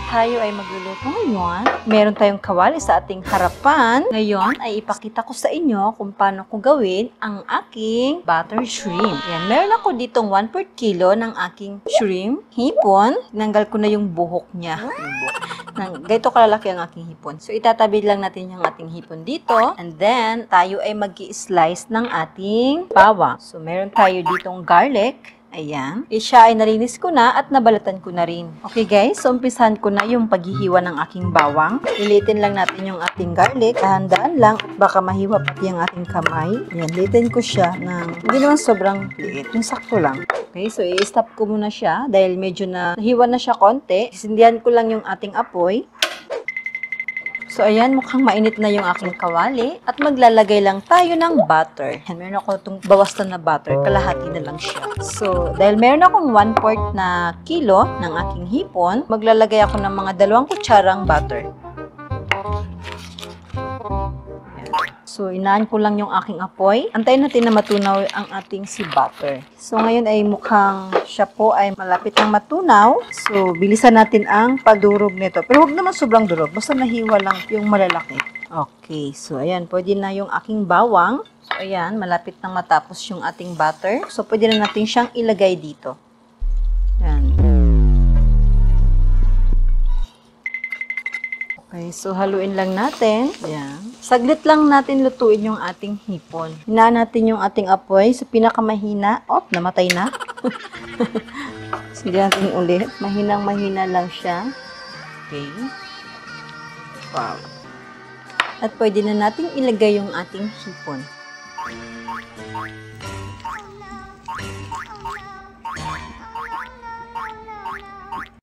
Tayo ay magluluto ngayon. Meron tayong kawali sa ating harapan. Ngayon ay ipakita ko sa inyo kung paano ko gawin ang aking butter shrimp. Yan, meron ako ditong 1/4 kilo ng aking shrimp, hipon. Tinanggal ko na yung buhok niya. Ganito kalalaki ang aking hipon. So, itatabi lang natin yung ating hipon dito. And then, tayo ay mag-i-slice ng ating bawang. So, meron tayo ditong garlic. Ayan. Siya ay nalinis ko na at nabalatan ko na rin. Okay guys, so umpisahan ko na yung paghihiwa ng aking bawang. Lilitin lang natin yung ating garlic. Dahan-dahan lang at baka mahiwa pati ang ating kamay. Ayan, litin ko siya ng hindi naman sobrang liit. Yung sakto lang. Okay, so i-stop ko muna siya dahil medyo nahiwa na siya konti. Sisindihan ko lang yung ating apoy. So, ayan, mukhang mainit na yung aking kawali. At maglalagay lang tayo ng butter. Ayan, meron ako itong bawasan na butter. Kalahati na lang siya. So, dahil meron akong 1/4 na kilo ng aking hipon, maglalagay ako ng mga 2 kutsarang butter. So, inaan ko lang yung aking apoy. Antayin natin na matunaw ang ating si butter. So, ngayon ay mukhang siya po ay malapit ng matunaw. So, bilisan natin ang pagdurog nito. Pero huwag naman sobrang durog. Basta nahiwa lang yung malalaki. Okay. So, ayan. Pwede na yung aking bawang. So, ayan. Malapit nang matapos yung ating butter. So, pwede na natin siyang ilagay dito. Ayan. Okay, so haluin lang natin. Ayan. Saglit lang natin lutuin yung ating hipon. Hinaan natin yung ating apoy sa pinakamahina. Oh, namatay na. Sige natin ulit. Mahinang-mahina lang siya. Okay. Wow. At pwede na natin ilagay yung ating hipon.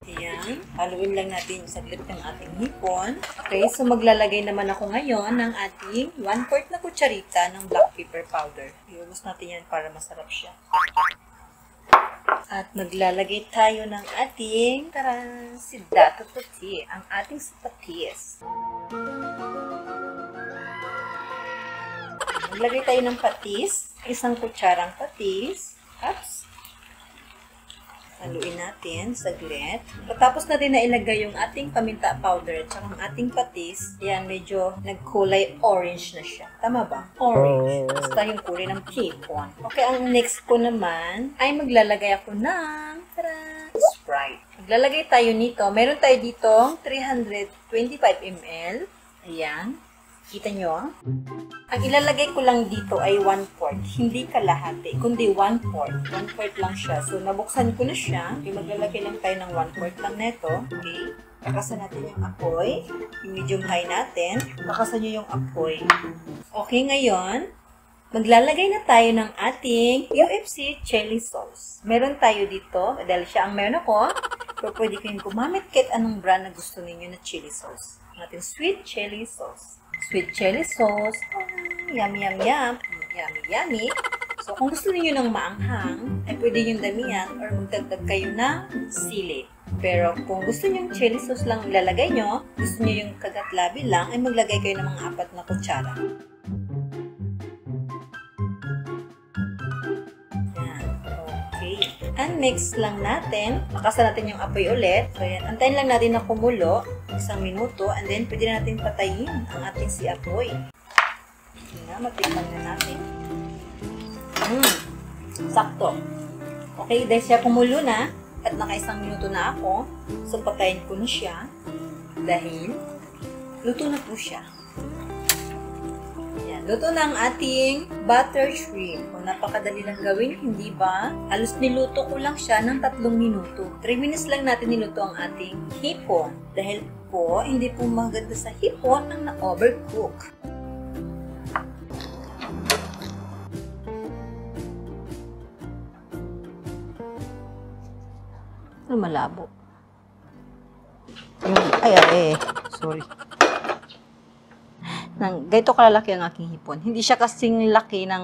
Ayan. Haluin lang natin yung saglit ng ating hipon. Okay, so maglalagay naman ako ngayon ng ating 1/4 na kutsarita ng black pepper powder. Iubos natin yan para masarap siya. At maglalagay tayo ng ating sidato puti, ang ating patis. Maglagay tayo ng patis, 1 kutsarang patis. Oops. Haluin natin saglit. Tapos natin na ilagay yung ating paminta powder at saka ang ating patis. Yan, medyo nagkulay orange na siya. Tama ba? Orange. Basta yung kulay ng hipon. Okay, ang next ko naman ay maglalagay ako ng Sprite. Maglalagay tayo nito. Meron tayo ditong 325 ml. Ayan. Kita nyo? Ang ilalagay ko lang dito ay 1/4. Hindi kalahati, kundi 1/4. 1/4 lang siya. So, nabuksan ko na siya. Okay, maglalagay lang tayo ng 1/4 lang neto. Okay. Takasan natin yung apoy. Yung medium high natin. Takasan nyo yung apoy. Okay, ngayon, maglalagay na tayo ng ating UFC chili sauce. Meron tayo dito. Dahil siya ang meron ako. Pero pwede kayong gumamit kahit anong brand na gusto ninyo na chili sauce. Ang ating sweet chili sauce. Sweet chili sauce. Yummy, yum, yum. Yummy, yummy. So, kung gusto niyo ng maanghang, ay pwede yung damihan or magdagdag kayo ng sili. Pero kung gusto niyo yung chili sauce lang ilalagay nyo, gusto niyo yung kagat-labi lang, ay maglagay kayo ng mga 4 na kutsara. Yan. Okay. And mix lang natin. Makasan natin yung apoy ulit. So, yan. Antayin lang natin na kumulo. 1 minuto, and then pwede natin patayin ang ating si apoy. Yan, matikman na natin. Sakto. Okay, dahil siya kumulo na, at naka 1 minuto na ako, so patayin ko na siya, dahil luto na po siya. Yan, luto na ang ating butter shrimp. Kung napakadali lang gawin, hindi ba? Halos niluto ko lang siya ng 3 minuto. 3 minutes lang natin niluto ang ating hipon. Dahil po, hindi po maganda sa hipon ang na-overcook. Ano malabo? Sorry. Ganito kalalaki ang aking hipon. Hindi siya kasing laki ng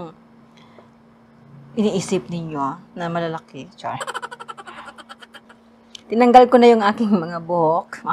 iniisip ninyo na malalaki. Char. Tinanggal ko na yung aking mga buhok.